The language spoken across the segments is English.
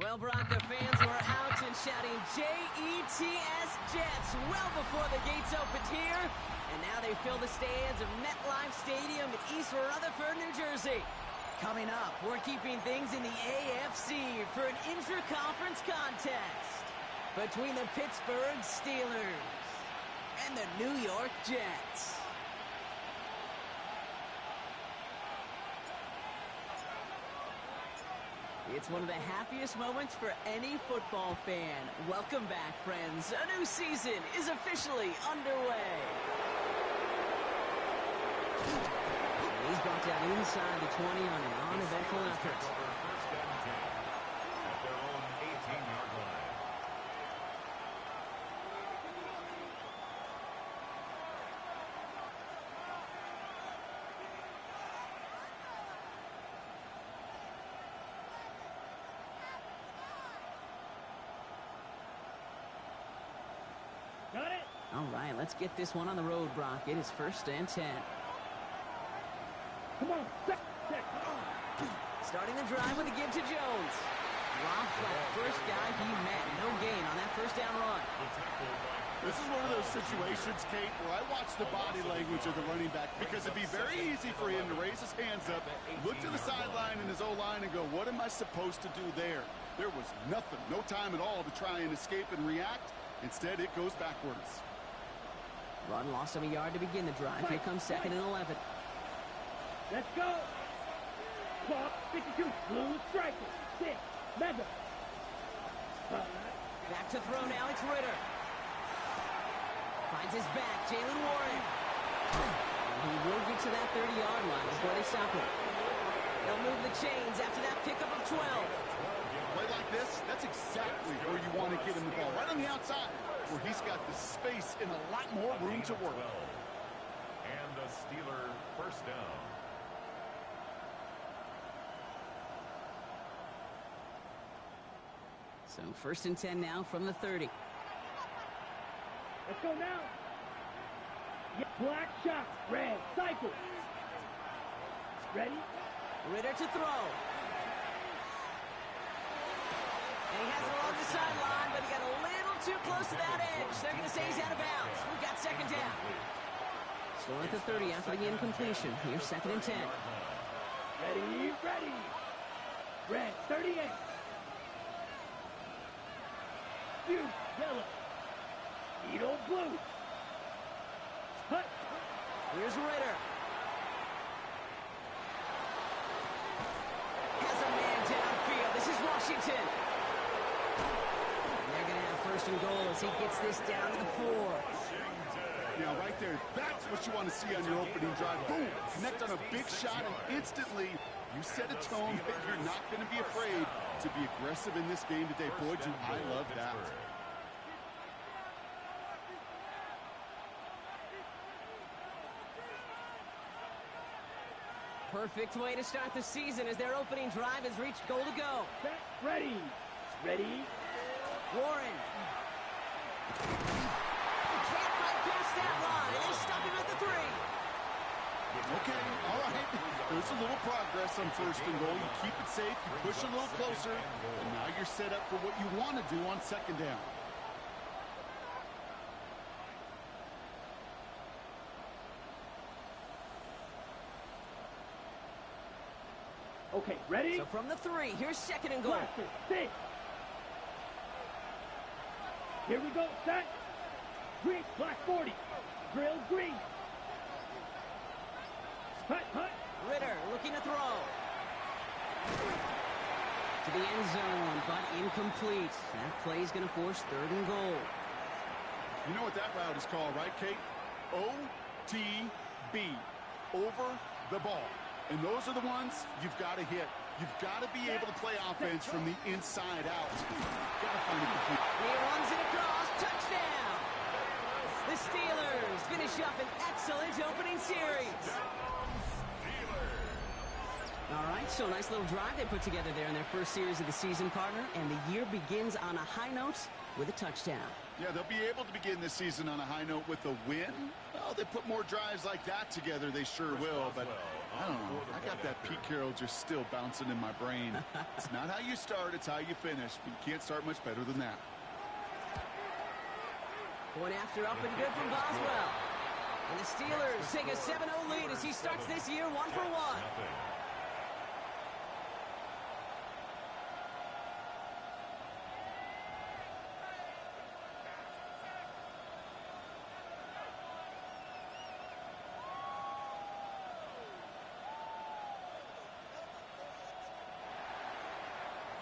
Well, Bronco fans were out and shouting J-E-T-S Jets well before the gates opened here. And now they fill the stands of MetLife Stadium in East Rutherford, New Jersey. Coming up, we're keeping things in the AFC for an intra-conference contest between the Pittsburgh Steelers and the New York Jets. It's one of the happiest moments for any football fan. Welcome back, friends. A new season is officially underway. And he's brought down inside the 20 on an uneventful effort. First down and 10 at their own 18-yard line. Got it? All right, let's get this one on the road, Brock. It is 1st and 10. Come on, check. Starting the drive with a give to Jones. Drops like the first guy he met. No gain on that first down run. This is one of those situations, Kate, where I watch the body language of the running back because it'd be very easy for him to raise his hands up, look to the sideline in his O-line and go, what am I supposed to do there? There was nothing, no time at all to try and escape and react. Instead, it goes backwards. Run lost him a yard to begin the drive. Here comes 2nd and 11. Let's go. Clock, 52, blue striker, 6, mega. Back to throw now, it's Ritter. Finds his back, Jaylen Warren. And he will get to that 30-yard line before they stop him. They'll move the chains after that pickup of 12. Play like this, that's exactly where you want to get him the ball, right on the outside, where he's got the space and a lot more room to work. And the Steeler first down. So 1st and 10 now from the 30. Let's go now. Black shot, red, cycle. Ready? Ritter to throw. And he has it along the sideline, but he got a little too close to that edge. They're going to say he's out of bounds. We've got 2nd down. Still at the 30 after the incompletion. Here's 2nd and 10. Ready. Red, 38. Blue, yellow. Edo blue. Hut. Here's Ritter. Has a man downfield. This is Washington. And they're going to have 1st and goal as he gets this down to the 4. Now, right there, that's what you want to see on your opening drive. Boom! Connect on a big shot, and instantly you set a tone that you're not going to be afraid to be aggressive in this game today. Boy, do I love that. Perfect way to start the season as their opening drive has reached goal to go. Set, ready. Warren. Can't fight past that line. They stop him at the 3. Okay, all right. There's a little progress on 1st and goal. You keep it safe, you push a little closer, and now you're set up for what you want to do on 2nd down. Okay, ready? So from the 3, here's 2nd and goal. Blaster, 6. Here we go, set. Green, black 40. Drill, green. Hut. Ritter looking to throw. To the end zone, but incomplete. That play's going to force 3rd and goal. You know what that route is called, right, Kate? OTB, over the ball. And those are the ones you've got to hit. You've got to be able to play offense from the inside out. Got to find it complete. He runs it across. Touchdown! The Steelers finish up an excellent opening series. All right, so a nice little drive they put together there in their first series of the season, partner, and the year begins on a high note with a touchdown. Yeah, they'll be able to begin this season on a high note with a win. Well, they put more drives like that together, they sure will. But I don't know. I got that Pete Carroll just still bouncing in my brain. It's not how you start, it's how you finish. But you can't start much better than that. Point after up and good from Boswell. And the Steelers take a 7-0 lead as he starts this year 1-for-1.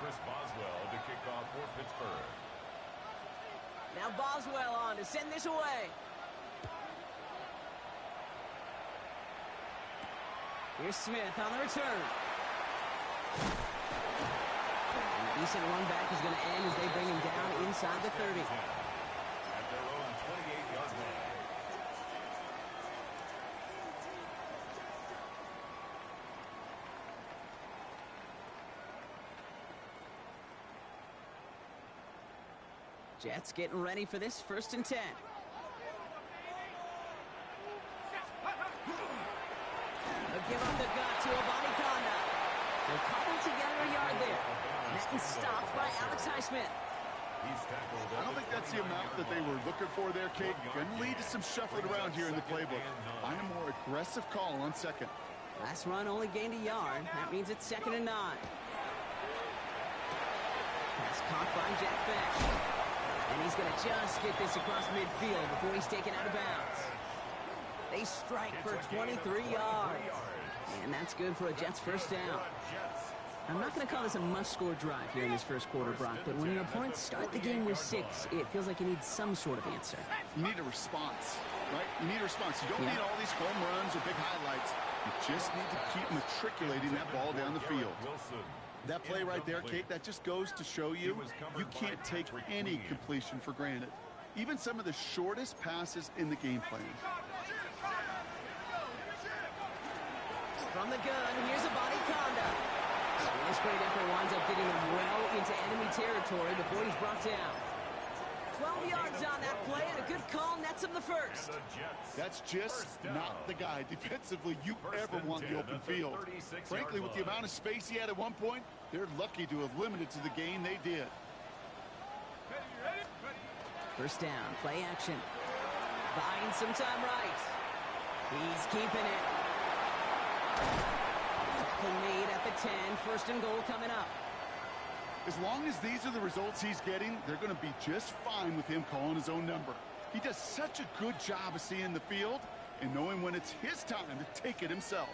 Chris Boswell to kick off for Pittsburgh. Now Boswell on to send this away. Here's Smith on the return. And a decent run back is going to end as they bring him down inside the 30. At their own 28-yard line. Jets getting ready for this 1st and 10. They'll give up the gut to Abanikanda. They'll cobble together a yard there. Met and stopped by Alex Highsmith. I don't think that's the amount that they were looking for there, Kate. Going to lead to some shuffling around here in the playbook. Find a more aggressive call on second. Last run only gained a yard. That means it's 2nd and 9. Pass caught by Jack Bech. And he's going to just get this across midfield before he's taken out of bounds. They strike for 23 yards. And that's good for a Jets 1st down. I'm not going to call this a must-score drive here in this 1st quarter, Brock, but when your opponents start the game with 6, it feels like you need some sort of answer. You need a response, right? You need a response. You don't need all these home runs or big highlights. You just need to keep matriculating that ball down the field. That play right there, Kate, that just goes to show you, you can't take any completion for granted. Even some of the shortest passes in the game plan. From the gun, here's Abanikanda. This great effort winds up getting him well into enemy territory before he's brought down. 12 yards on that play, and a good call nets him the 1st. That's just not the guy defensively you ever want the open field. Frankly, with the amount of space he had at one point, they're lucky to have limited to the gain they did. 1st down, play action. Buying some time right. He's keeping it. Tackle made at the 10, 1st and goal coming up. As long as these are the results he's getting, they're going to be just fine with him calling his own number. He does such a good job of seeing the field and knowing when it's his time to take it himself.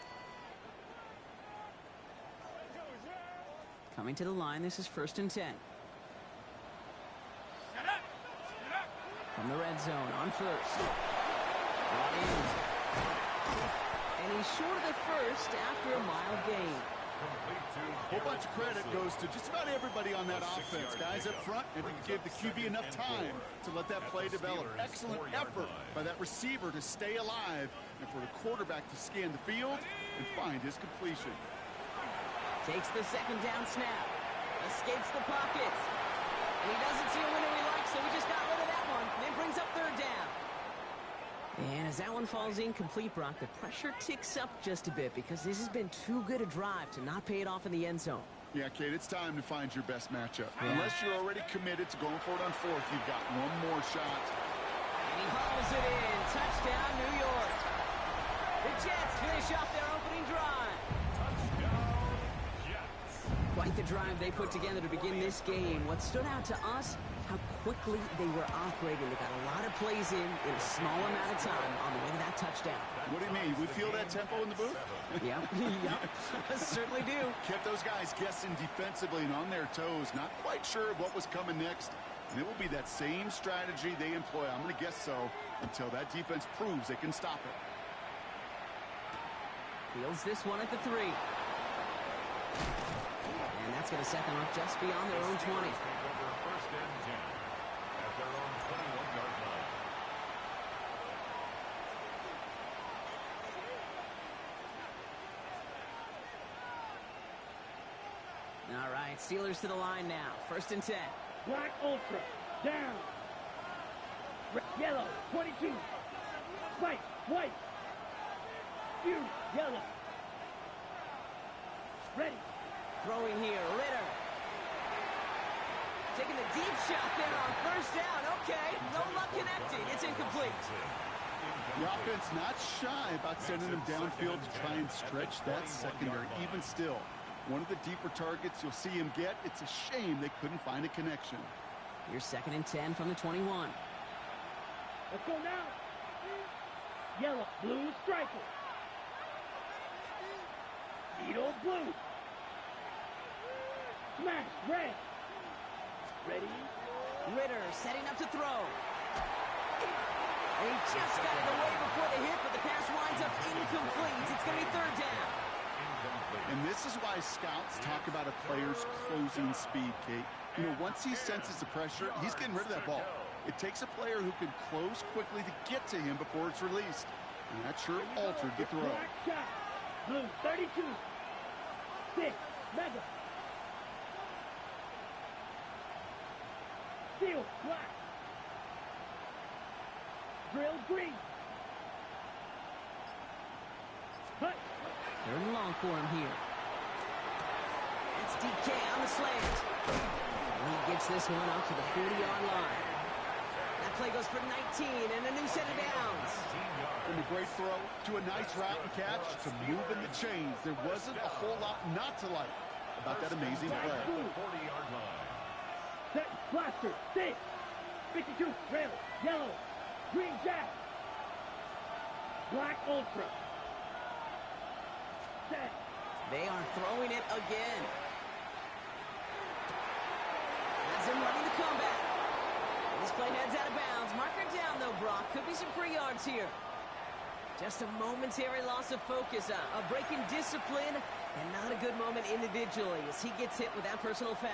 Coming to the line, this is 1st and 10. From the red zone on 1st. Brought in. And he's short of the 1st after a mild gain. A whole bunch of credit goes to just about everybody on that offense. Guys up front, maybe give the QB enough time to let that play develop. Excellent effort by that receiver to stay alive and for the quarterback to scan the field and find his completion. Takes the 2nd down snap. Escapes the pocket. And he doesn't see a window he likes, so he just got rid of that one. And then brings up 3rd down. And as that one falls incomplete, Brock, the pressure ticks up just a bit because this has been too good a drive to not pay it off in the end zone. Yeah, Kate, it's time to find your best matchup. Unless you're already committed to going for it on 4th, you've got one more shot. And he hauls it in. Touchdown, New York. The Jets finish off their opening drive. Touchdown, Jets. Quite the drive they put together to begin this game. What stood out to us, how quickly they were operating. They got a lot of plays in a small amount of time on the way to that touchdown. What do you mean? We feel that tempo in the booth? Yep, yep, certainly do. Kept those guys guessing defensively and on their toes, not quite sure what was coming next. And it will be that same strategy they employ, I'm going to guess so, until that defense proves they can stop it. Fields this one at the 3. And that's going to set them up just beyond their own 20. 1st and 10 at their own 21-yard line. All right, Steelers to the line now. 1st and 10. Black Ultra, down. Yellow, 22. Spike, white. Fury, yellow. Ready. Throwing here, Ritter. Taking the deep shot there on first down. Okay, no luck connecting. It's incomplete. The offense not shy about sending them downfield to try and stretch that secondary. Even still, one of the deeper targets you'll see him get. It's a shame they couldn't find a connection. Here's 2nd and 10 from the 21. Let's go now. Yellow, blue, striker. Needle, blue. Smash, red. Ready. Ritter setting up to throw. And he just got it away before the hit, but the pass winds up incomplete. It's going to be 3rd down. And this is why scouts talk about a player's closing speed, Kate. You know, once he senses the pressure, he's getting rid of that ball. It takes a player who can close quickly to get to him before it's released. And that sure altered the throw. Black shot. Blue, 32. 6, mega. Steel, black. Drill, green. Cut. 3rd and long for him here. That's DK on the slant. And he gets this one up to the 40-yard line. That play goes for 19 and a new set of downs. From a great throw to a nice route and catch to moving the chains. There wasn't a whole lot not to like about that amazing play. 40-yard line. Set, blaster, 6. 52, red, yellow, green jack. Black ultra. Set. They are throwing it again. Has him running the comeback. This play heads out of bounds. Marker down, though, Brock. Could be some free yards here. Just a momentary loss of focus. A break in discipline, and not a good moment individually as he gets hit with that personal foul.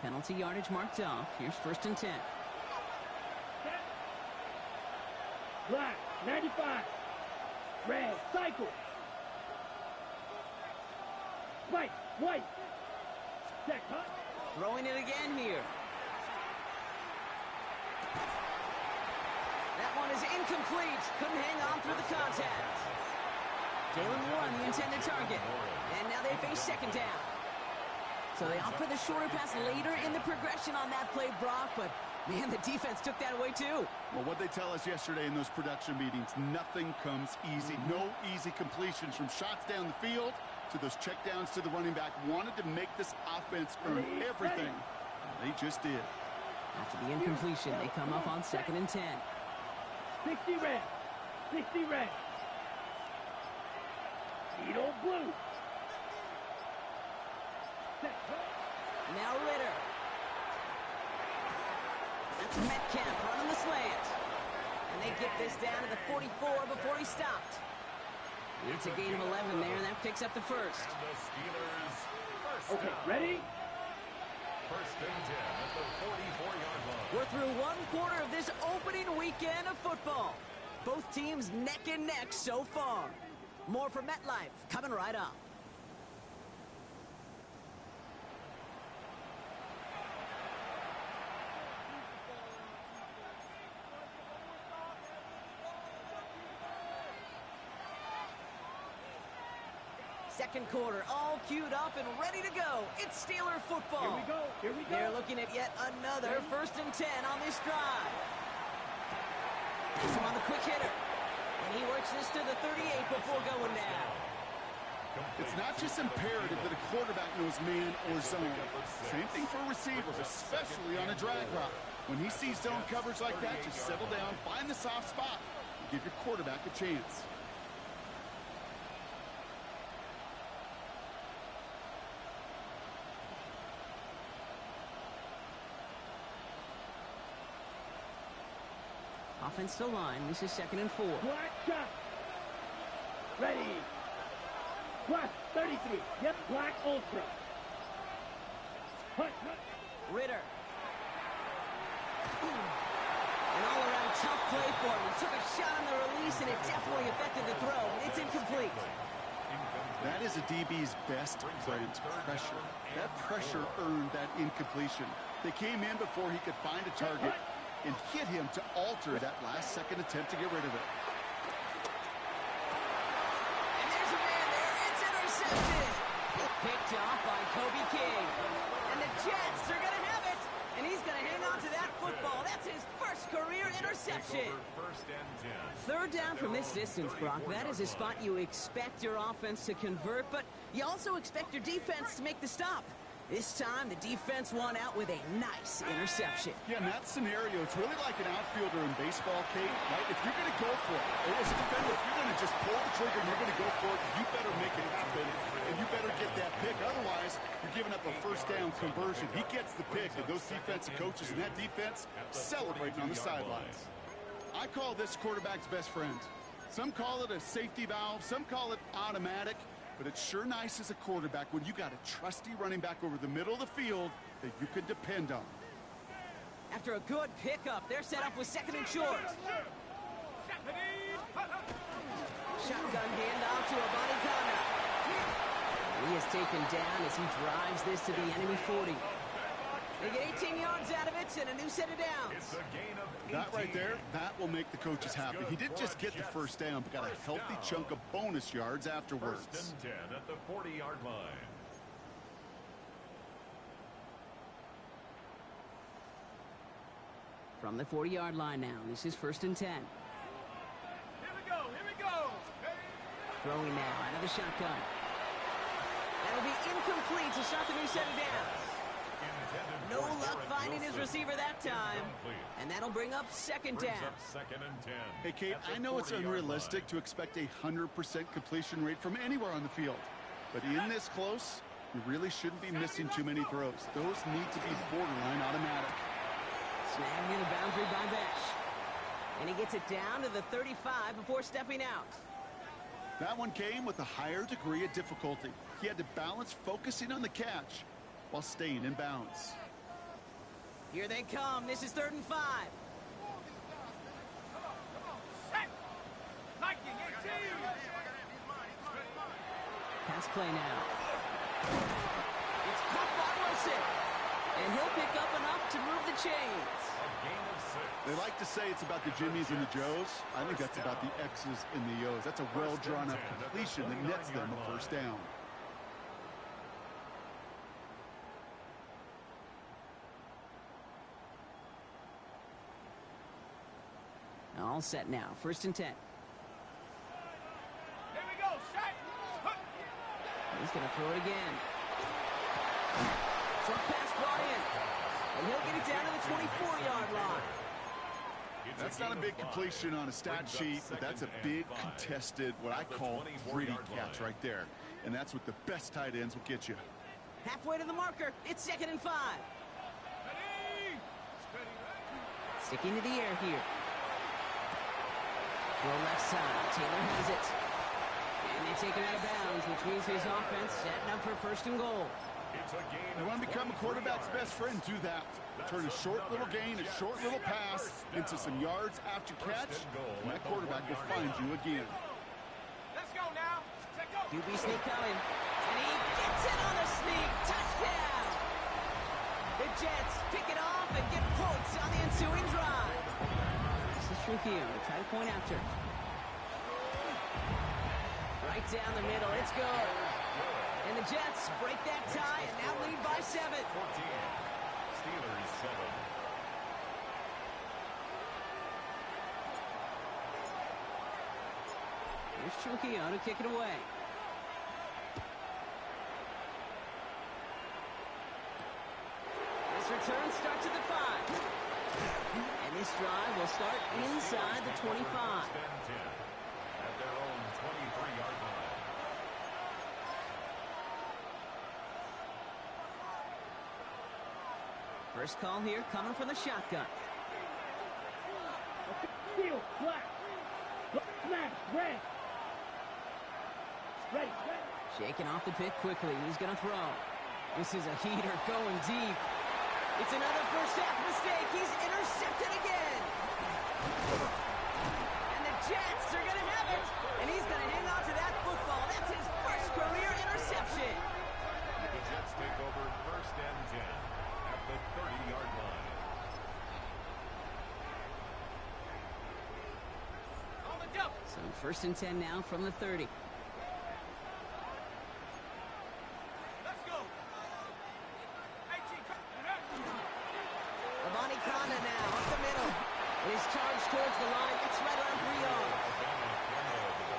Penalty yardage marked off. Here's 1st and 10. Set. Black, 95. Red, cycle. Spike, white. Set, cut. Throwing it again here. That one is incomplete. Couldn't hang on through the contact. Jalen Warren, the intended target. And now they face 2nd down. So they opt for the shorter pass later in the progression on that play, Brock, but man, the defense took that away too. Well, what they tell us yesterday in those production meetings, nothing comes easy. No easy completions from shots down the field to those checkdowns to the running back. Wanted to make this offense earn everything. They just did. After the incompletion, they come up on 2nd and 10. 60 red. 60 red. Needle blue. Set, cut. Now Ritter. That's Metcalf running the slant. And they get this down to the 44 before he stopped. It's a gain of 11 there, and that picks up the 1st. And the Steelers first Okay, down. ready? 1st and 10 at the 44-yard line. We're through 1 quarter of this opening weekend of football. Both teams neck and neck so far. More from MetLife coming right up. Second quarter, all queued up and ready to go. It's Steeler football. Here we go. Here we go. They're looking at yet another 1st and 10 on this drive. He's on the quick hitter. And he works this to the 38 before going down. It's not just imperative that a quarterback knows man or zone. Same thing for a receiver, especially on a drag route. When he sees zone coverage like that, just settle down, find the soft spot, and give your quarterback a chance. Offensive line, this is 2nd and 4. Black shot. Ready. Black, 33. Yep, black ultra. Hut, hut. Ritter. An all-around tough play for him. He took a shot on the release, and it definitely affected the throw. It's incomplete. That is a DB's best friend, pressure. That pressure earned that incompletion. They came in before he could find a target and hit him to alter that last-second attempt to get rid of it. And there's a man there. It's intercepted. Picked off by Kobe King. And the Jets are going to have it. And he's going to hang on to that football. That's his first career interception. Third down from this distance, Brock. That is a spot you expect your offense to convert, but you also expect your defense to make the stop. This time, the defense won out with a nice interception. Yeah, in that scenario, it's really like an outfielder in baseball, Kate, right? If you're going to go for it, or as a defender, if you're going to just pull the trigger and you're going to go for it, you better make it happen, and you better get that pick. Otherwise, you're giving up a first down conversion. He gets the pick, and those defensive coaches and that defense celebrating on the sidelines. I call this quarterback's best friend. Some call it a safety valve, some call it automatic. But it's sure nice as a quarterback when you got a trusty running back over the middle of the field that you can depend on. After a good pickup, they're set up with second and short. Shotgun handoff to Abanikanda. He is taken down as he drives this to the enemy 40. They get 18 yards out of it and a new set of downs. That right there, that will make the coaches happy. He didn't just get the first down, but got a healthy chunk of bonus yards afterwards. First and 10 at the 40-yard line. From the 40-yard line now, this is first and 10. Here we go, here we go. Throwing now out of the shotgun. That'll be incomplete to start the new set of downs. No luck finding his receiver that time. And that'll bring up second down. Second and 10. Hey, Kate, I know it's unrealistic to expect a 100% completion rate from anywhere on the field. But in this close, you really shouldn't be missing too many throws. Those need to be borderline automatic. Snagged near the boundary by Besh. And he gets it down to the 35 before stepping out. That one came with a higher degree of difficulty. He had to balance focusing on the catch while staying in bounds. Here they come. This is 3rd and 5. Pass play now. It's caught by Wilson. And he'll pick up enough to move the chains. They like to say it's about the Jimmies and the Joes. I think that's about the X's and the O's. That's a well-drawn-up completion that nets them a first down. All set now. 1st and 10. Here we go, set. He's going to throw it again. Short pass brought in. And he'll get it down to the 24-yard line. That's not a big completion on a stat sheet, but that's a big contested, what I call gritty catch right there. And that's what the best tight ends will get you. Halfway to the marker. It's 2nd and 5. Sticking to the air here. Throw left side. Taylor has it. And they take it out of bounds, which means his offense setting up for 1st and goal. You want to become a quarterback's best friend, do that. Turn a short little gain, a short little pass into some yards after catch, and that quarterback will find you again. Let's go now. Let's go. QB sneak coming. And he gets it on the sneak. Touchdown! The Jets pick it off and get points on the ensuing drive. This is Trujillo to try to point after. Right down the middle. It's good. And the Jets break that tie and now lead by 7. 14. Steelers 7. Here's Trujillo to kick it away. This return starts at the 5. And this drive will start inside the 25. First and 10 at their own 23-yard line. First call here coming from the shotgun. Steal, black. Smash, red. Ready, ready. Shaking off the pick quickly. He's going to throw. This is a heater going deep. It's another first half mistake. He's intercepted again. And the Jets are going to have it. And he's going to hang on to that football. That's his first career interception. The Jets take over 1st and 10 at the 30-yard line. So 1st and 10 now from the 30. Abani Kanda now up the middle. He's charged towards the line. That's right around 3 yards.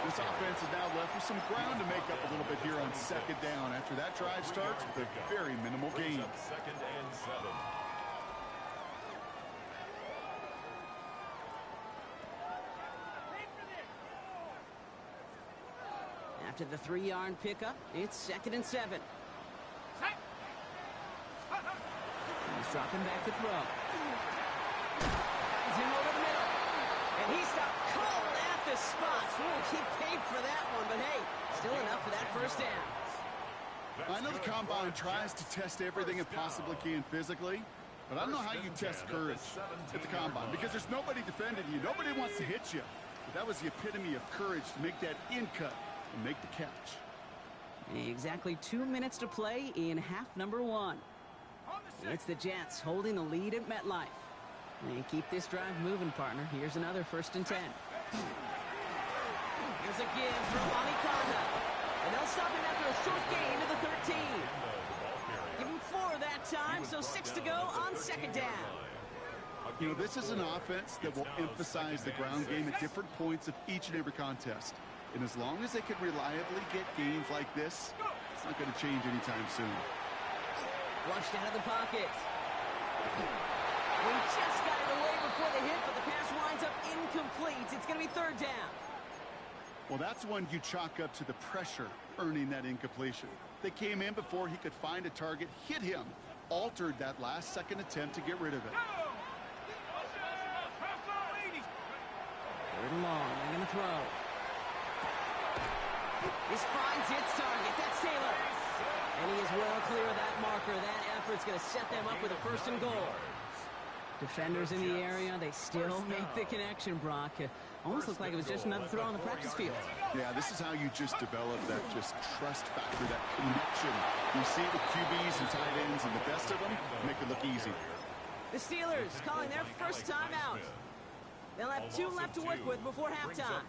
This offense is now left with some ground to make up a little bit here on 2nd down. After that drive starts with a very minimal gain. 2nd and 7. After the 3-yard pickup, it's 2nd and 7. He's dropping back to throw. Finds him over the middle. And he stopped cold at the spot. We'll keep paid for that one, but hey, still enough for that 1st down. I know the Combine tries to test everything it possibly can physically, but I don't know how you test courage at the Combine because there's nobody defending you. Nobody wants to hit you. But that was the epitome of courage to make that in cut and make the catch. Exactly 2 minutes to play in half number 1. It's the Jets holding the lead at MetLife. And keep this drive moving, partner. Here's another 1st and 10. Here's a give for Abani Kanda. And they'll stop him after a short gain to the 13. Give him 4 that time, so 6 to go on 2nd down. You know, this is an offense that will emphasize the ground game at different points of each and every contest. And as long as they can reliably get gains like this, it's not going to change anytime soon. Flushed out of the pocket. We just got it away before the hit, but the pass winds up incomplete. It's going to be 3rd down. Well, that's one you chalk up to the pressure earning that incompletion. They came in before he could find a target, hit him, altered that last-second attempt to get rid of it. 3rd and long. They're going to throw. This finds its target. That's Taylor. And he is well clear of that marker. That effort's going to set them up with a 1st and goal. Defenders in the area, they still make the connection, Brock. Almost looked like it was just another throw on the practice field. Yeah, this is how you just develop that just trust factor, that connection. You see it with QBs and tight ends, and the best of them make it look easy. The Steelers calling their 1st timeout. They'll have 2 left to work with before halftime.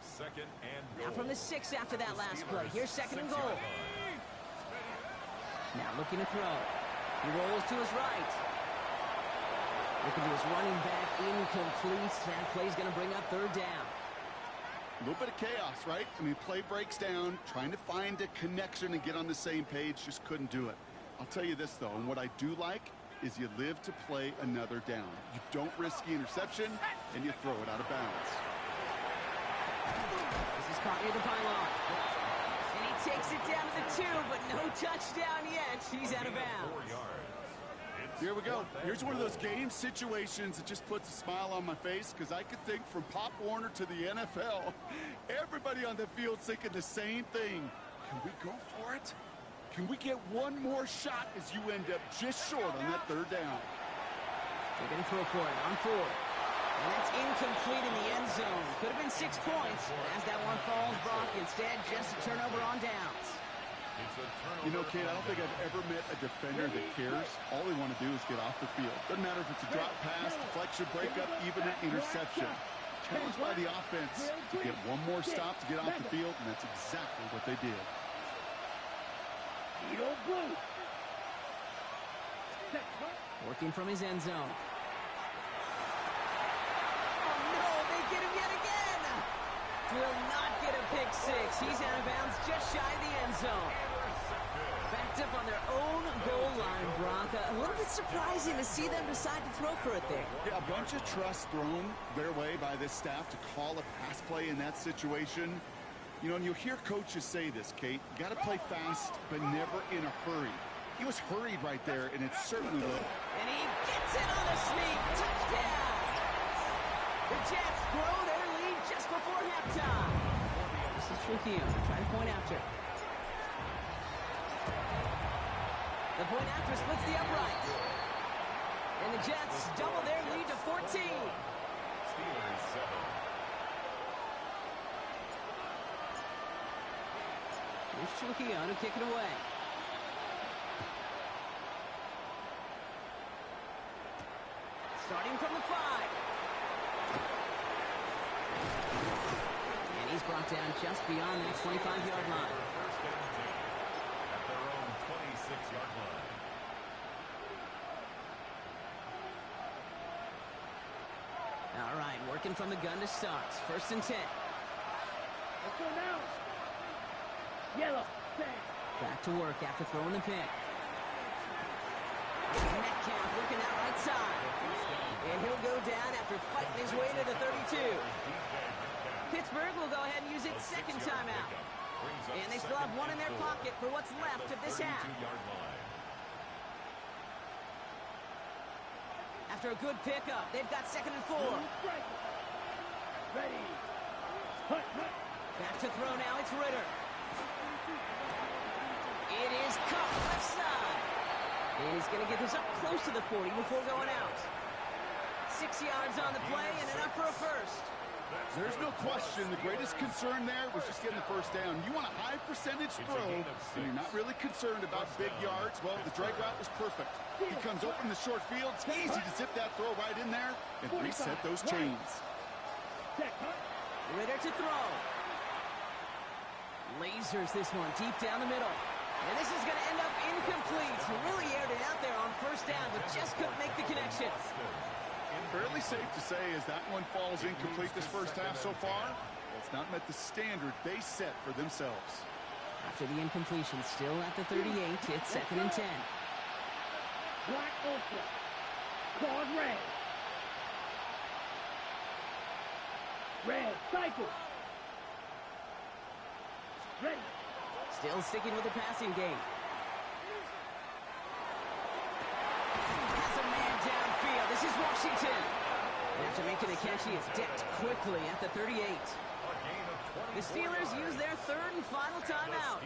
Now from the 6 after that last play. Here's 2nd and goal. Now looking to throw. He rolls to his right. Looking to his running back, incomplete. That play's going to bring up 3rd down. A little bit of chaos, right? I mean, play breaks down, trying to find a connection and get on the same page, just couldn't do it. I'll tell you this, though, and what I do like is you live to play another down. You don't risk the interception, and you throw it out of bounds. This is caught near the pylon. And he takes it down to the 2, but no touchdown yet. He's out of bounds. Here we go. Here's one of those game situations that just puts a smile on my face because I could think from Pop Warner to the NFL, everybody on the field's thinking the same thing. Can we go for it? Can we get one more shot as you end up just short on that 3rd down? They're going to throw for it on 4. And that's incomplete in the end zone. Could have been 6 points, but as that one falls, Brock, instead just a turnover on downs. You know, Kate, I don't think I've ever met a defender that cares. All they want to do is get off the field. Doesn't matter if it's a drop pass, deflection, breakup, even an interception. Challenged by the offense to get one more stop to get off the field, and that's exactly what they did. Working from his end zone. Oh, no, they get him yet again. Will not get a pick 6. He's out of bounds just shy of the end zone. Backed up on their own goal line, Brock. A little bit surprising to see them decide to throw for it there. Yeah, a bunch of trust thrown their way by this staff to call a pass play in that situation. You know, and you'll hear coaches say this, Kate. You got to play fast, but never in a hurry. He was hurried right there, and it certainly looked. And he gets it on a sneak. Touchdown! The Jets grow their lead just before halftime. This is Trujillo trying to point after. The point after splits the upright. And the Jets double their lead to 14. Steelers 7. Here's Trujillo to kick it away. Starting from the 5. And he's brought down just beyond that 25-yard line. First and 10 at their own 26-yard line. All right, working from the gun to start. First and 10. Let's go now. Yellow. Stand. Back to work after throwing the pick. Metcalf looking out right side. And he'll go down after fighting his way to the 32. Pittsburgh will go ahead and use its second timeout. And they still have one in their pocket for what's left of this half. After a good pickup, they've got second and 4. Ready. Hut, hut. Back to throw now, it's Ritter. It is Kupp left side. And he's going to get this up close to the 40 before going out. 6 yards on the play and enough for a first. There's no question the greatest concern there was just getting the first down. You want a high percentage throw, and you're not really concerned about big yards. Well, the drag route was perfect. He comes open in the short field. It's easy to zip that throw right in there and reset those chains. Ritter to throw. Lasers this one deep down the middle. And this is going to end up incomplete. Really aired it out there on first down, but just couldn't make the connection. Fairly safe to say as that one falls incomplete this first half so far, it's not met the standard they set for themselves. After the incompletion, still at the 38, it's second and 10. Black Ultra. Claude red. Red. Cycle. Ready. Still sticking with the passing game. Has a man downfield. This is Washington. And after making the catch, he is decked quickly at the 38. The Steelers use their third and final timeout.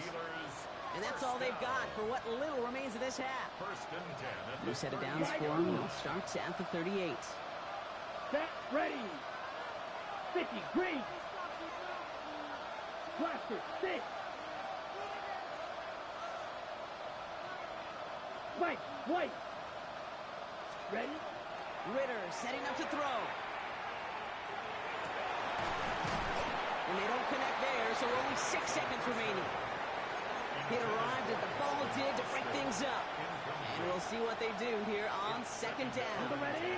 And that's all they've got for what little remains of this half. First and 10. New set of downs for them. Will start at the 38. Set. Ready. 50. Green. Blaster. 6. White. White. Ready. Ritter setting up to throw. And they don't connect there, so only 6 seconds remaining. It arrived as the ball did to break things up. And we'll see what they do here on second down. Ready.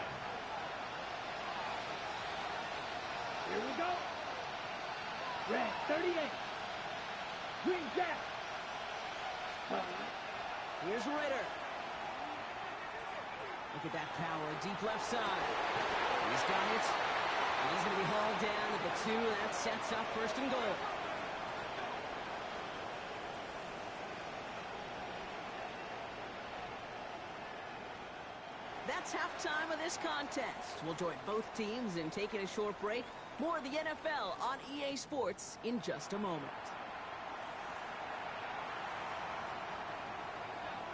Here we go. Red 38. Green Jack. Here's Ritter. Look at that power, deep left side. He's got it. And he's going to be hauled down at the 2, and that sets up first and goal. That's halftime of this contest. We'll join both teams in taking a short break. More of the NFL on EA Sports in just a moment.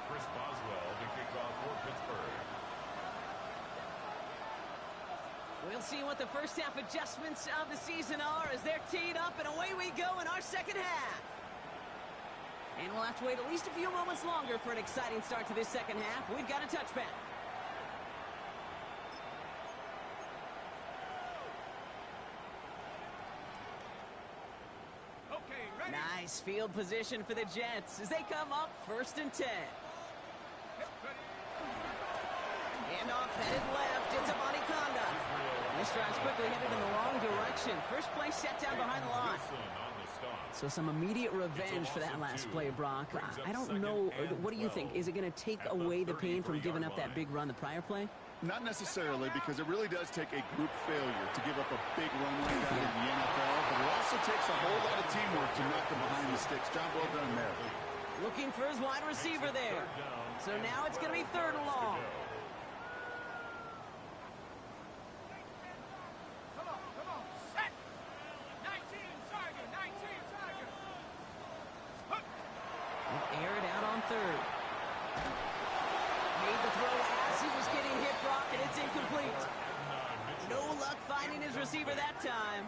Chris Boswell to kick off for Pittsburgh. We'll see what the first half adjustments of the season are as they're teed up, and away we go in our second half. And we'll have to wait at least a few moments longer for an exciting start to this second half. We've got a touchback. Nice field position for the Jets as they come up first and 10. Handoff headed left. It's Amani Conda. This drive's quickly headed in the wrong direction. First play set down behind the line. So some immediate revenge for that last play, Brock. I don't know. What do you think? Is it going to take away the pain from giving up that big run the prior play? Not necessarily, because it really does take a group failure to give up a big run like that in the NFL, but it also takes a whole lot of teamwork to knock them behind the sticks. Job well done there. Looking for his wide receiver there. So now it's going to be third and long. Come on, set! 19 target, 19 target! We'll air it out on third. Made the throw as he was getting hit, Brock, and it's incomplete. No luck finding his receiver that time.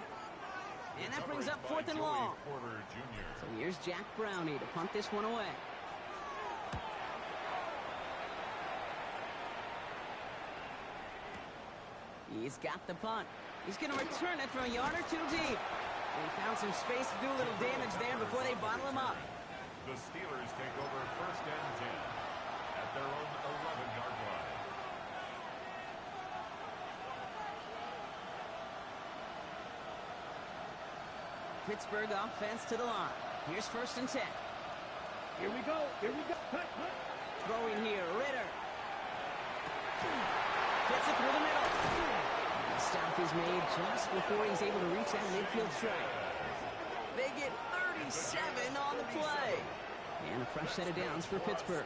And that brings up 4th and long. Porter Jr. So here's Jack Brownie to punt this one away. He's got the punt. He's going to return it from a yard or 2 deep. And he found some space to do a little damage there before they bottle him up. The Steelers take over 1st and 10 at their own 11-yard line. Pittsburgh offense to the line. Here's 1st and 10. Here we go. Here we go. Cut, cut. Throwing here, Ritter. Fits it through the middle. And the stop is made just before he's able to reach that midfield strike. They get 37 on the play. And a fresh set of downs for Pittsburgh.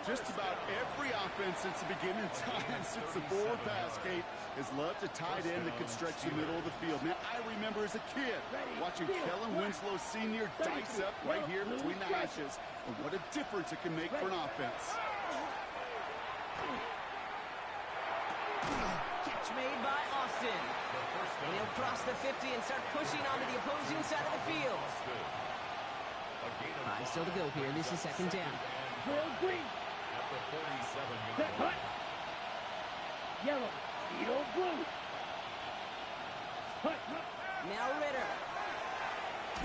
Just about every offense since the beginning of time, since the forward pass, Kate, has loved a tight end that could stretch the middle of the field. Man, I remember as a kid watching Kellen Winslow Sr. dice up right here between the hashes. And what a difference it can make for an offense. Catch made by Austin. And he'll cross the 50 and start pushing onto the opposing side of the field. 5 still to go here. This is 2nd down. Drill green. At the 47-yard Cut, cut. Yellow. Edo blue. Cut, cut. Now Ritter.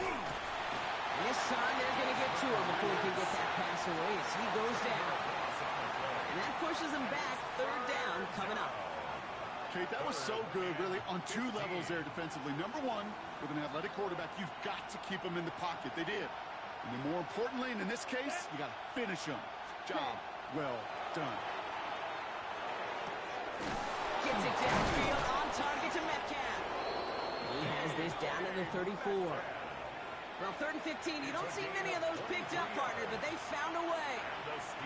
And this time they're going to get to him before he can get that pass away as he goes down. And that pushes him back. 3rd down coming up. Kate, that was so good, really, on 2 levels there defensively. Number 1, with an athletic quarterback, you've got to keep him in the pocket. They did. And then more importantly, and in this case, you got to finish him. Job well done. Gets it downfield on target to Metcalf. He has this down to the 34. Well, 3rd and 15, you don't see many of those picked up, partner, but they found a way.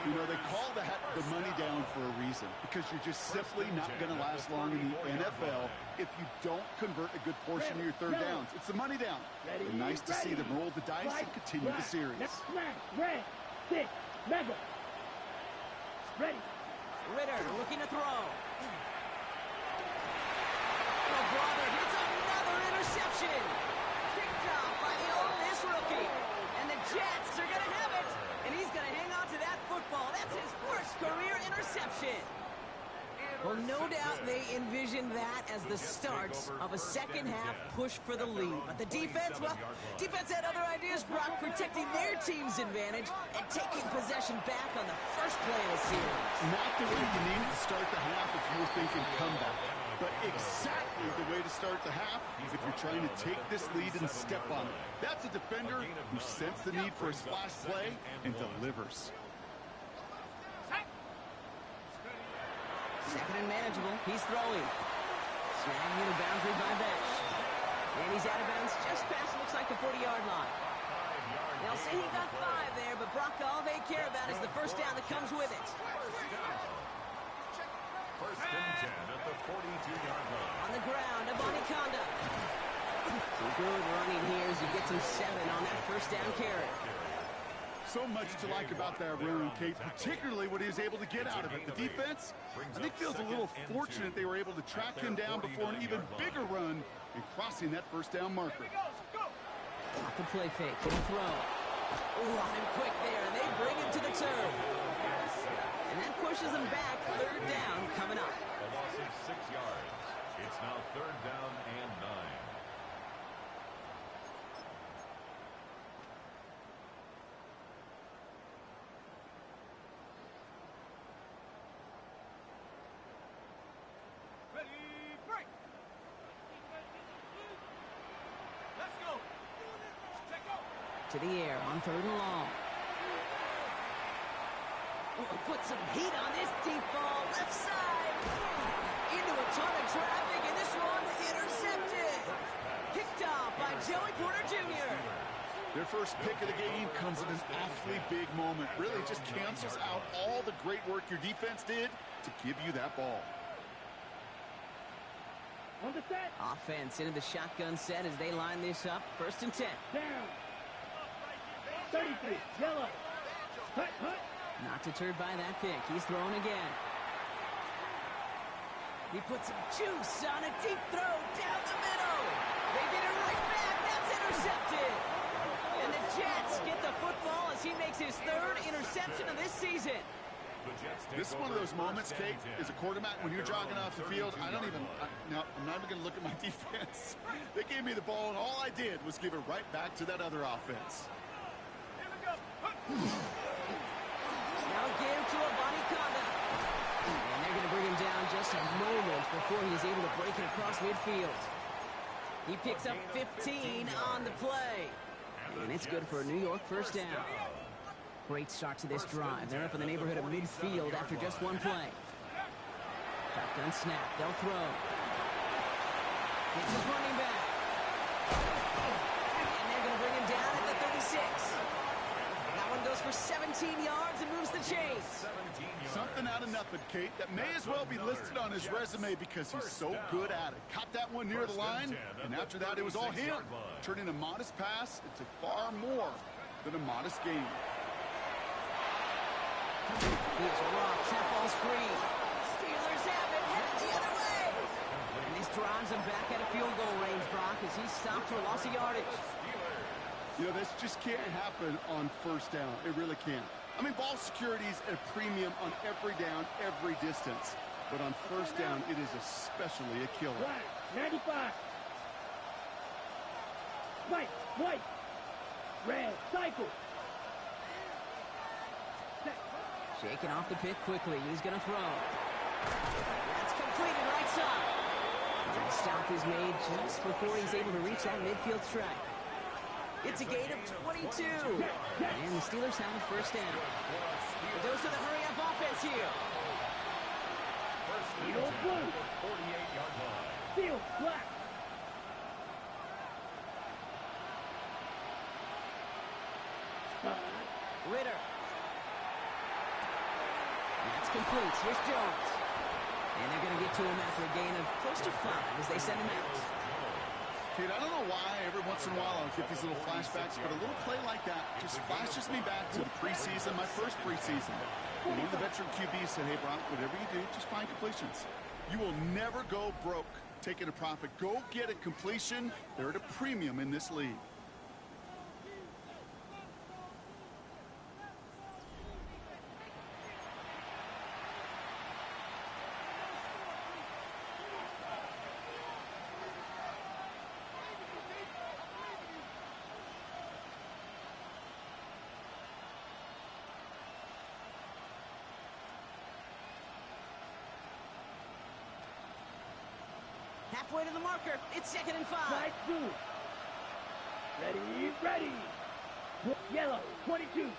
You know, they call that the money down for a reason, because you're just simply not going to last long in the NFL if you don't convert a good portion of your 3rd downs. It's the money down. And nice to see them roll the dice and continue the series. Red, 6, mega. Ready. Ritter looking to throw. Oh, brother, it's another interception. Picked off by the Ole Miss rookie. And the Jets are going to have it. And he's going to hang on to that football. That's his first career interception. Well, no doubt they envisioned that as the start of a second-half push for the lead. But the defense, well, defense had other ideas, Brock, protecting their team's advantage and taking possession back on the first play of the series. Not the way you need to start the half if you were thinking comeback, but exactly the way to start the half if you're trying to take this lead and step on it. That's a defender who sensed the need for a splash play and delivers. 2nd and manageable. He's throwing. Snagged near the boundary by Besh. And he's out of bounds just past, looks like the 40-yard line. They'll say he got 5 there, but Brock, all they care about is the 1st down that comes with it. 1st and 10 at the 42-yard line. On the ground, Abanikanda. Some good running here as he gets him 7 on that 1st down carry. So much to like about that run, Kate, particularly what he was able to get out of it. The defense, I think, feels a little fortunate they were able to track him down before an even bigger run and crossing that 1st down marker. Off the play fake, he'll throw. Ooh, on him quick there, and they bring him to the turf. And that pushes him back. 3rd down coming up. A loss of 6 yards. It's now 3rd down and 9. To the air on 3rd and long. Oh, put some heat on this deep ball. Left side. Into a ton of traffic, and this one's intercepted. Picked off by Joey Porter Jr. Their first pick of the game comes at an awfully big moment. Really just cancels out all the great work your defense did to give you that ball. On the set. Offense into the shotgun set as they line this up. 1st and 10. Down. 33. Yellow. Cut, cut. Not deterred by that pick. He's throwing again. He puts some juice on a deep throw down the middle. They get it right back. That's intercepted. And the Jets get the football as he makes his third interception of this season. This is one of those moments, Kate, as a quarterback, when you're jogging off the field, I'm not even going to look at my defense. They gave me the ball, and all I did was give it right back to that other offense. Now again to Abanikanda. And they're going to bring him down just a moment before he's able to break it across midfield. He picks up 15 on the play. And it's good for a New York first down. Great start to this drive. They're up in the neighborhood of midfield after just one play. Shotgun snap. They'll throw. It's his running back. And they're going to bring him down at the 36. That one goes for 17 yards and moves the chains. Something out of nothing, Kate, that may as well be listed on his resume because he's so good at it. Caught that one near the line, and after that it was all him, turning a modest pass into far more than a modest gain. Here's Rock. That ball's free. Steelers have it. Headed the other way. And this drives him back at a field goal range, Brock, as he stopped for a loss of yardage. You know, this just can't happen on first down. It really can't. I mean, ball security is at a premium on every down, every distance. But on first down, it is especially a killer. Black, 95. White. Red, cycle. Shaking off the pit quickly. He's going to throw. That's completed right side. And the stop is made just before he's able to reach that midfield strike. It's a gain of 22. And the Steelers have a first down. Those are the hurry-up offense here. Steel blue. 48-yard line. Steel black. Ritter. That's complete. Here's Jones. And they're going to get to him after a gain of close to 5 as they send him out. Kate, I don't know why every once in a while I'll get these little flashbacks, but a little play like that just flashes me back to the preseason, my first preseason. One of the veteran QBs said, hey, Brock, whatever you do, just find completions. You will never go broke taking a profit. Go get a completion. They're at a premium in this league. Halfway to the marker. It's 2nd and 5. Side blue. Ready. Yellow, 22.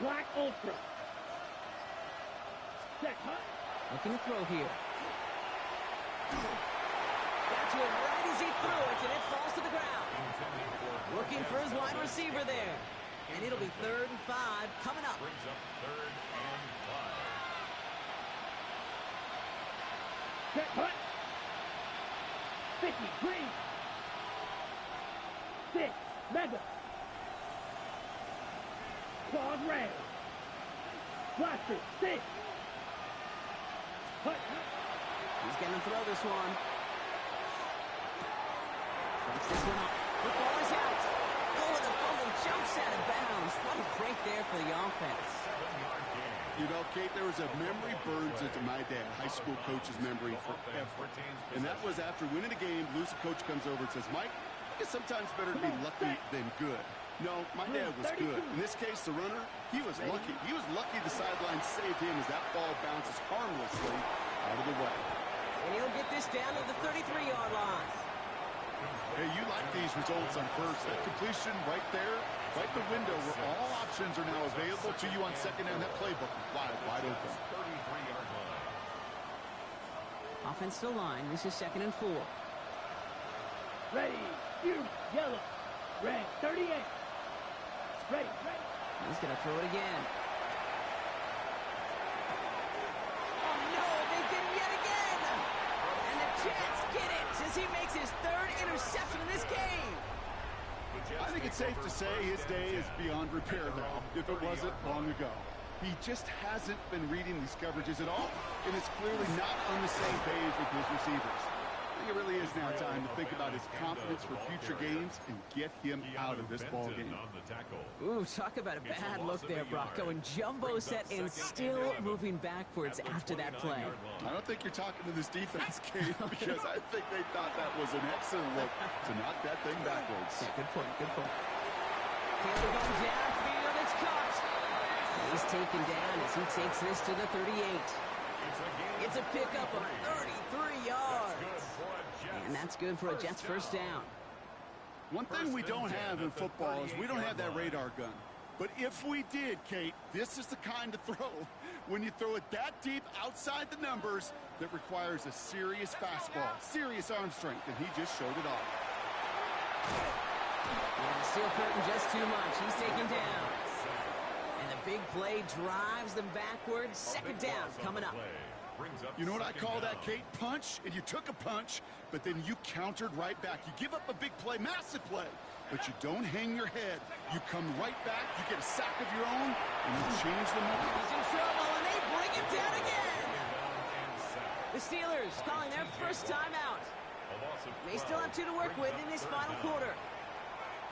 Black ultra. Set hut. Looking to throw here. Got to it right as he threw it, and it falls to the ground. Looking for his wide receiver there. And it'll be 3rd and 5 coming up. Brings up 3rd and 5. Set hut. 50, green. 6, mega. Claws red. Blaster, 6. Hut. He's going to throw this one. Dumps this one up. Football is out. Oh, and the fumble jumps out of bounds. What a break there for the offense. 7-yard gain. You know, Kate, there was a memory burns into my dad, high school coach's memory forever. And that was after winning a game, losing coach comes over and says, Mike, it's sometimes better to be lucky than good. No, my dad was good. In this case, the runner, he was lucky. He was lucky the sideline saved him as that ball bounces harmlessly out of the way. And he'll get this down to the 33-yard line. Hey, you like these results on first. That completion right there, right the window where all options are now available to you on second down. That playbook is wide open. 33-yard line. Offensive line. This is 2nd and 4. Ready, you, yellow, red, 38. Ready. He's going to throw it again. Oh, no, they get him yet again. And the Jets get it as he makes his 3rd interception in this game. I think it's safe to say his day is beyond repair now, if it wasn't long ago. He just hasn't been reading these coverages at all, and is clearly not on the same page with his receivers. I think it really is now time to think about his confidence for future games and get him out of this ball game. Ooh, talk about a bad look there, Brock. Going jumbo set and still moving backwards after that play. I don't think you're talking to this defense, Kate, because I think they thought that was an excellent look to knock that thing backwards. Yeah, good point, good point. Taylor going downfield, it's caught. He's taken down as he takes this to the 38. It's a pickup of 33 yards. And that's good for a Jets first down. One thing we don't have in football is we don't have that radar gun. But if we did, Kate, this is the kind of throw, when you throw it that deep outside the numbers, that requires a serious fastball, serious arm strength, and he just showed it off. Yeah, steel curtain just too much. He's taken down. And the big play drives them backwards. Second down coming up. You know what I call that, Kate? Punch, and you took a punch, but then you countered right back. You give up a big play, massive play, but you don't hang your head. You come right back, you get a sack of your own, and you change the momentum. He's in trouble, and they bring him down again. The Steelers calling their first timeout. They still have 2 to work with in this final quarter.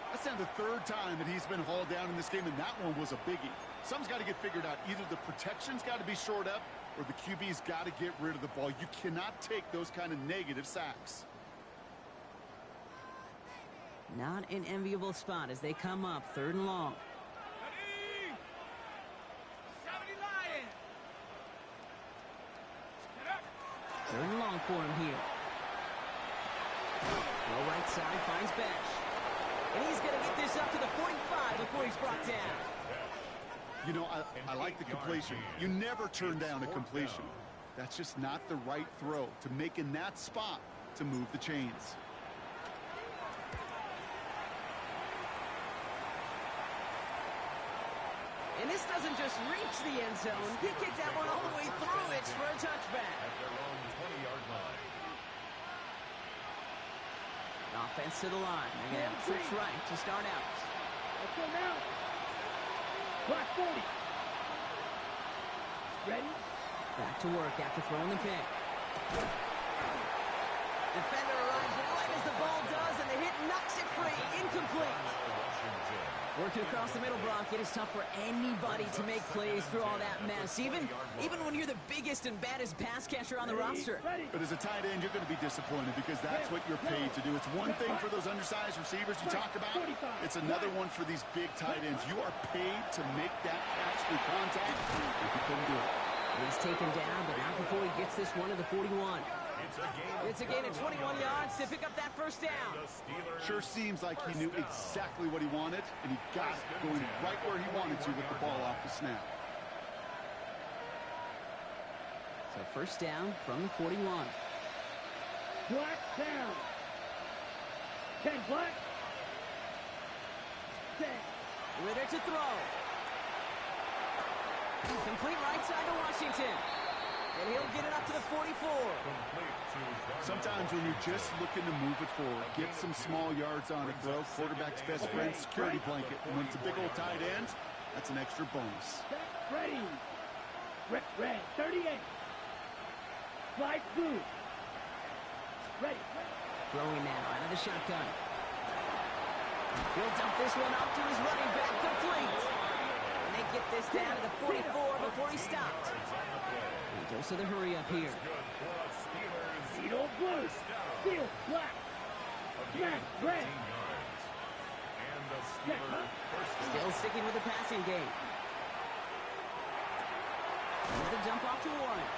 That's now the 3rd time that he's been hauled down in this game, and that one was a biggie. Something's got to get figured out. Either the protection's got to be shored up, or the QB's got to get rid of the ball. You cannot take those kind of negative sacks. Not an enviable spot as they come up 3rd and long. 70 Lions. Get up. 3rd and long for him here. Low right side finds Bash. And he's going to get this up to the 45 before he's brought down. You know, I like the completion. You never turn down a completion. That's just not the right throw to make in that spot to move the chains. And this doesn't just reach the end zone. He kicked that one all the way through it for a touchback. At their own 20-yard line. Offense to the line. They're going to have trips right to start out. Let's go now. Black 40. Ready? Back to work after throwing the pick. Defender arrives right as the ball does, and the hit knocks it free. Incomplete. Working across the middle, Brock, it is tough for anybody to make plays through all that mess, even when you're the biggest and baddest pass catcher on the roster. But as a tight end, you're going to be disappointed because that's what you're paid to do. It's one thing for those undersized receivers you talk about. It's another one for these big tight ends. You are paid to make that catch through contact, if you couldn't do it. He's taken down, but not before he gets this one to the 41. It's a gain of 21 yards to pick up that first down. Sure seems like he knew exactly what he wanted, and he got it going right where he wanted to with the ball off the snap. So first down from the 41. Black down. 10 black. 10. Ritter to throw. Complete right side to Washington. And he'll get it up to the 44. Sometimes when you're just looking to move it forward, get some small yards on a throw, quarterback's best friend, security blanket. And when it's a big old tight end, that's an extra bonus. Ready. Red. 38. Flight blue. Ready. Throwing now out of the shotgun. He'll dump this one up to his running back, complete. And they get this down to the 44 before he stopped. He goes to the hurry up here. Needle blue. Steel black. Black red. Still sticking with the passing game. Here's the dump off to Warren.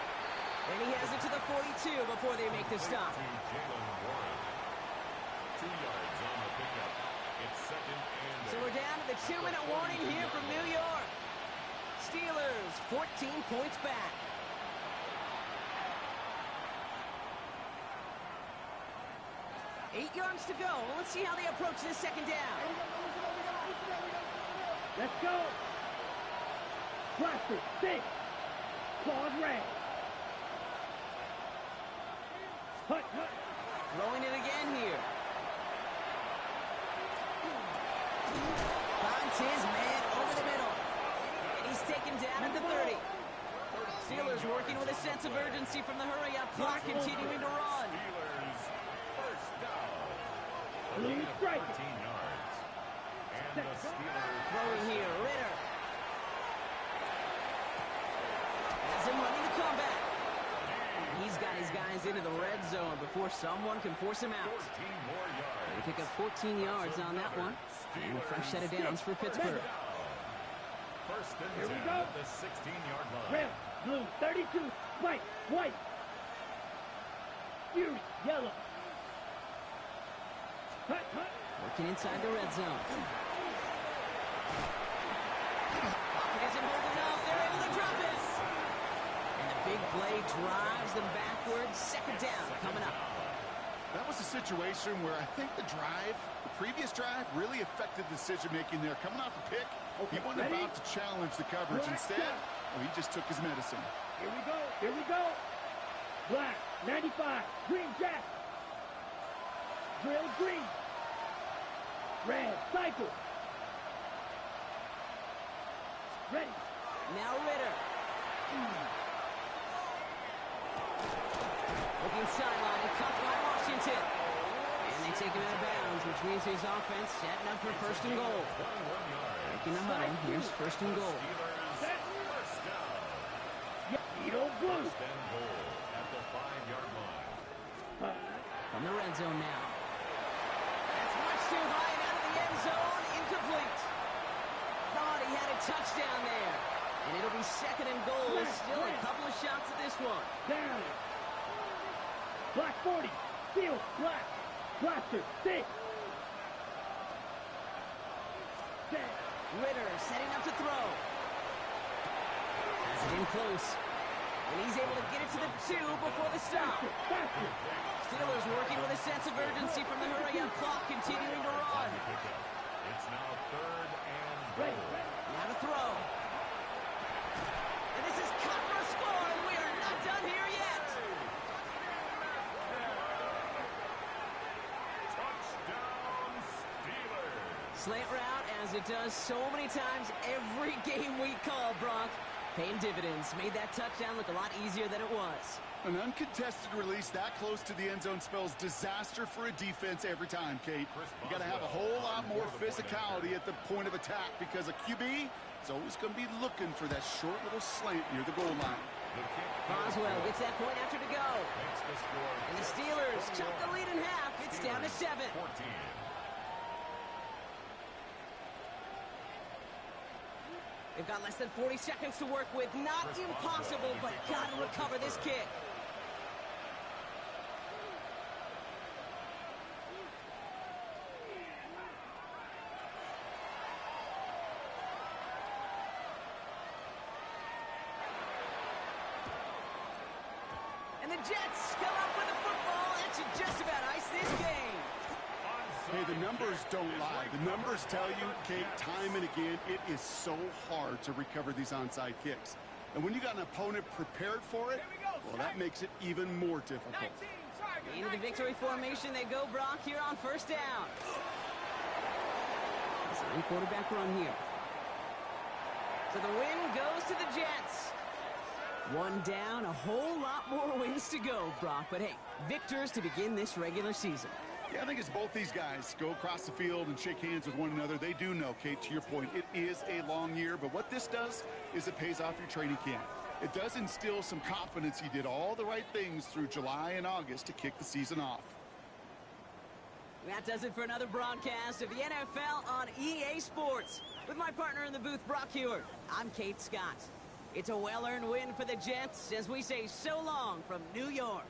And he has it to the 42 before they make the stop. 2 yards on the pickup. It's 2nd and 8. So we're down to the 2-minute warning here from New York. Steelers 14 points back. Eight yards to go. Let's see how they approach this second down. Let's go. Blaster 6. Claws red. Hut. Throwing it again here. Finds his man over the middle. And he's taken down at the Steelers working with a sense of urgency from the hurry-up clock, continuing to run. Steelers first down. A Blue gain of strike. 13 yards. And the Steelers Throwing here, Ritter. Has him running the comeback. And he's got his guys into the red zone before someone can force him out. 14 more yards. They pick up 14 yards on that one. And a fresh set of downs for Pittsburgh. First and Here we 10 go. at the 16-yard line. Red, blue, 32. White, white. Fury, yellow. Hut, hut. Working inside the red zone. Pocket isn't holding enough. They're able to drop it. And the big play drives them backwards. Second down coming up. That was a situation where I think the previous drive, really affected decision-making there. Coming off a pick, he wasn't ready? about to challenge the coverage. Instead, he just took his medicine. Here we go. Here we go. Black, 95. Green jack. Drill green. Red, cycle. Ready. Now Ritter. Looking sideline and cut by Washington. And they take him out of bounds, which means his offense setting up for first and goal. Making the huddle. Here's first and goal. Set. First down. Edo blue. First and goal at the 5-yard line. From the red zone now. That's much too high and out of the end zone. Incomplete. Thought he had a touchdown there. And it'll be second and goal. Still a couple of shots at this one. Down. Black 40. Steel. Black. Blaster. 6. Set. Ritter setting up to throw. Has it in close. And he's able to get it to the 2 before the stop. Faster. Steelers working with a sense of urgency from the hurry-up clock, continuing to run. It's now third and Ready. goal. Now to throw. And this is cut for a score, and we are not done here yet. Touchdown, Steelers. Slant route, as it does so many times every game we call, Brock. Paying dividends. Made that touchdown look a lot easier than it was. An uncontested release that close to the end zone spells disaster for a defense every time, Kate. You got to have a whole lot more physicality at the point of attack because a QB is always going to be looking for that short little slant near the goal line. The kick Boswell gets that point after to go. makes the score And the Steelers chop the lead in half. It's down to 7. 14. They've got less than 40 seconds to work with. Not impossible, but got to recover this kick. And the Jets come up with a football that should just about ice this game. Hey, the numbers don't lie. The numbers tell you, Kate, time and again, it is so hard to recover these onside kicks. And when you got an opponent prepared for it, well, that makes it even more difficult. 19, target, Into the 19. victory formation they go, Brock, here on first down. Design quarterback run here. So the win goes to the Jets. One down, a whole lot more wins to go, Brock. But hey, victors to begin this regular season. Yeah, I think as both these guys go across the field and shake hands with one another, they do know, Kate, to your point, it is a long year. But what this does is it pays off your training camp. It does instill some confidence he did all the right things through July and August to kick the season off. That does it for another broadcast of the NFL on EA Sports. With my partner in the booth, Brock Huard, I'm Kate Scott. It's a well-earned win for the Jets as we say so long from New York.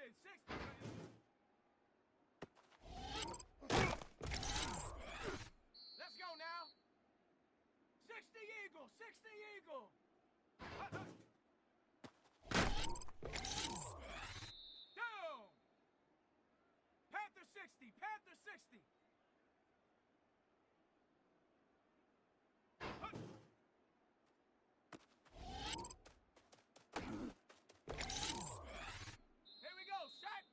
Washington, 60. Let's go now. 60 Eagle, 60 Eagle. Down. Panther 60, Panther 60. Here we go, set.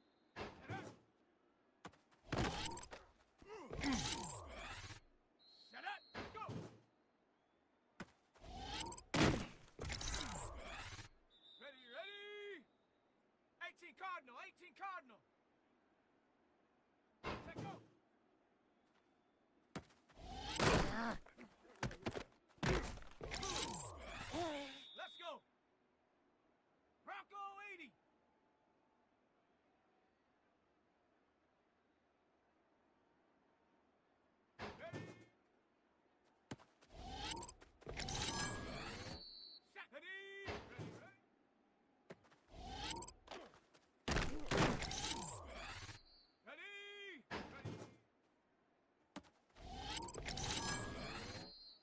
Set up, go. Ready, ready. 18 Cardinal, 18 Cardinal. Set go. Let's go. Bronco 80. Ready. Set. Ready. Ready, ready. Ready. Ready.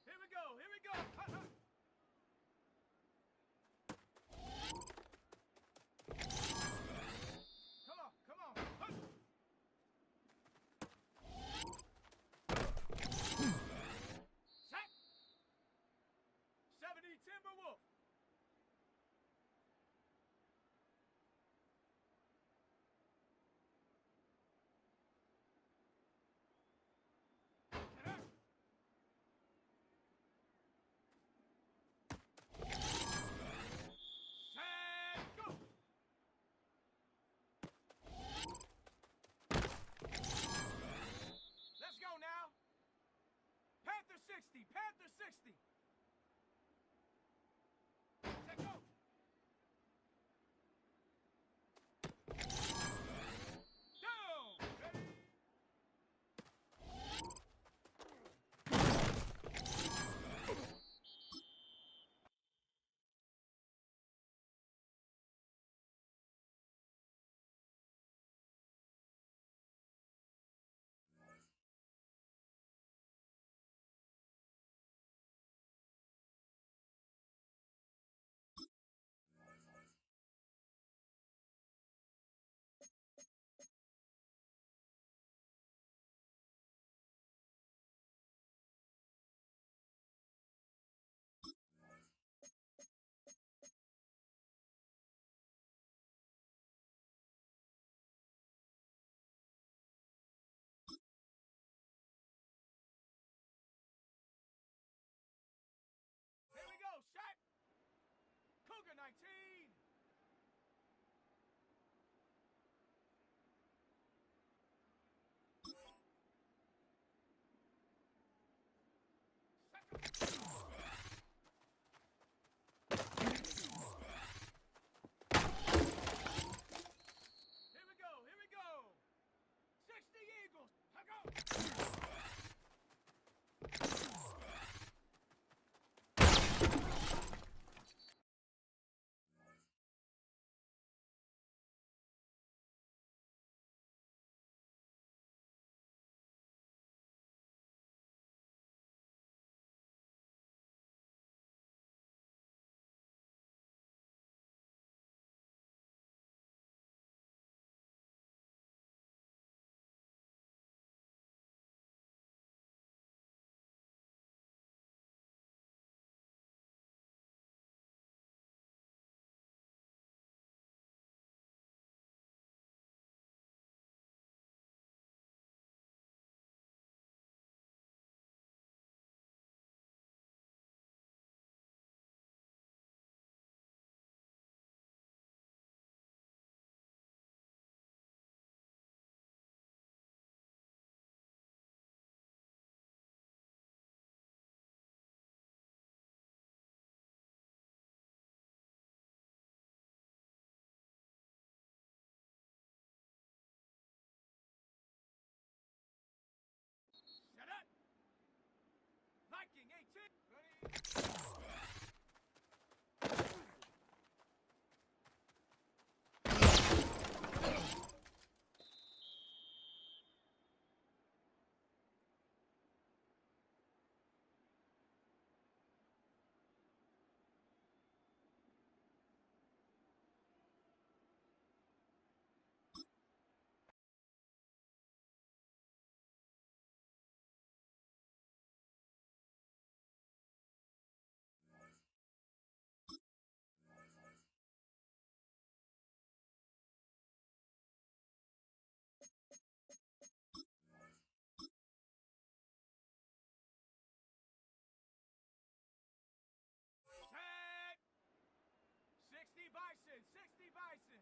Here we go. Here we go. Hut, hut. Come on. Come on. Hut. Set. 70 Timberwolf. Get up. Set. Go. Let's go now. Panther 60, Panther 60. Set go. Down. Ready. Here we go, set. Cougar 19. Here we go, here we go. 60 Eagles. Go. Set up. Viking 18. Ready. Bison, 60 Bison.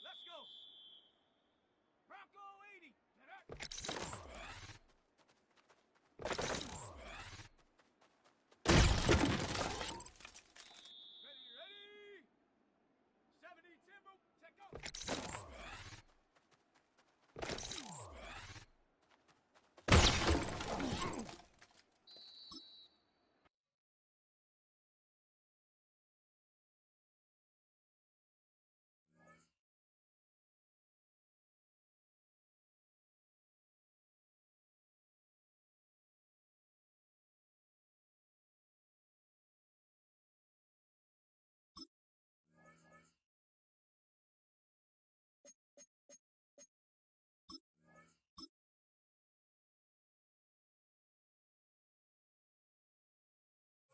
Let's go. Bronco 80. Ready, ready. 70 Timber. Check out.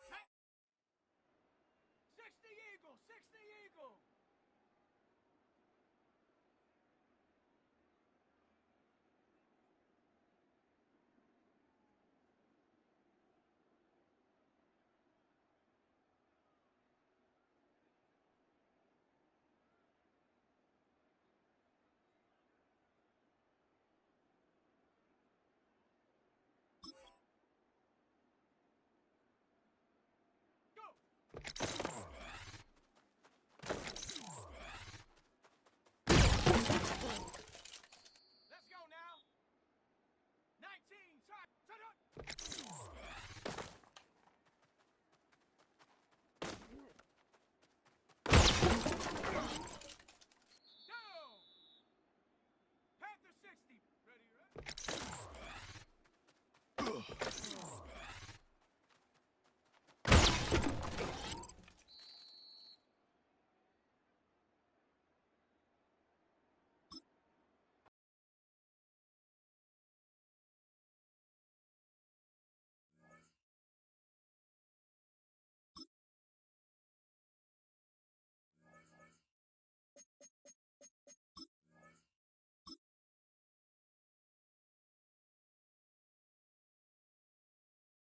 Check. 60 Eagle, 60 Eagle. Go. Let's go now. 19, try. Down. Panther 60. Ready, ready.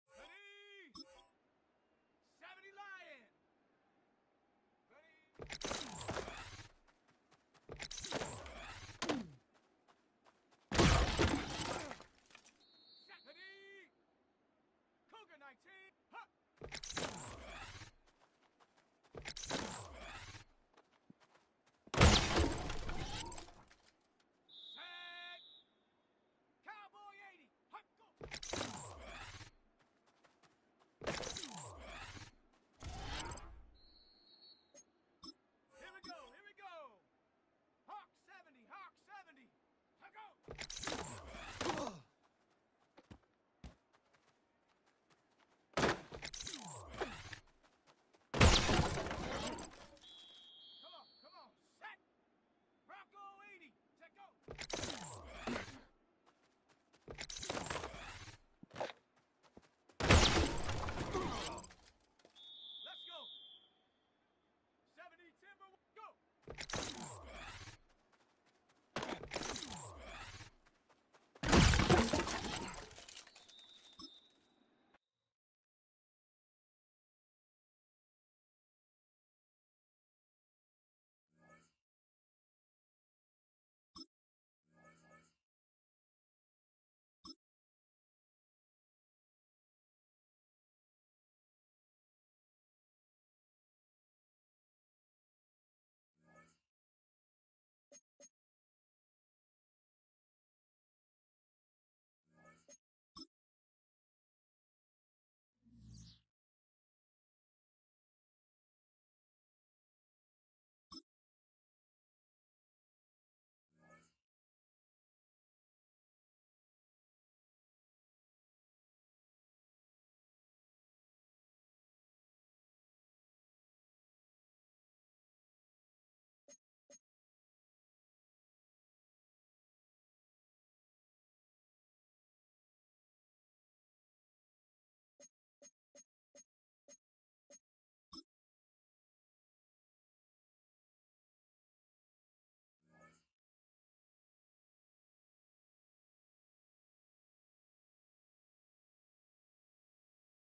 Ready. 70 Lion. Ready. Set. Ready. Cougar 19. Huh. Set. Cowboy 80. Hut, go.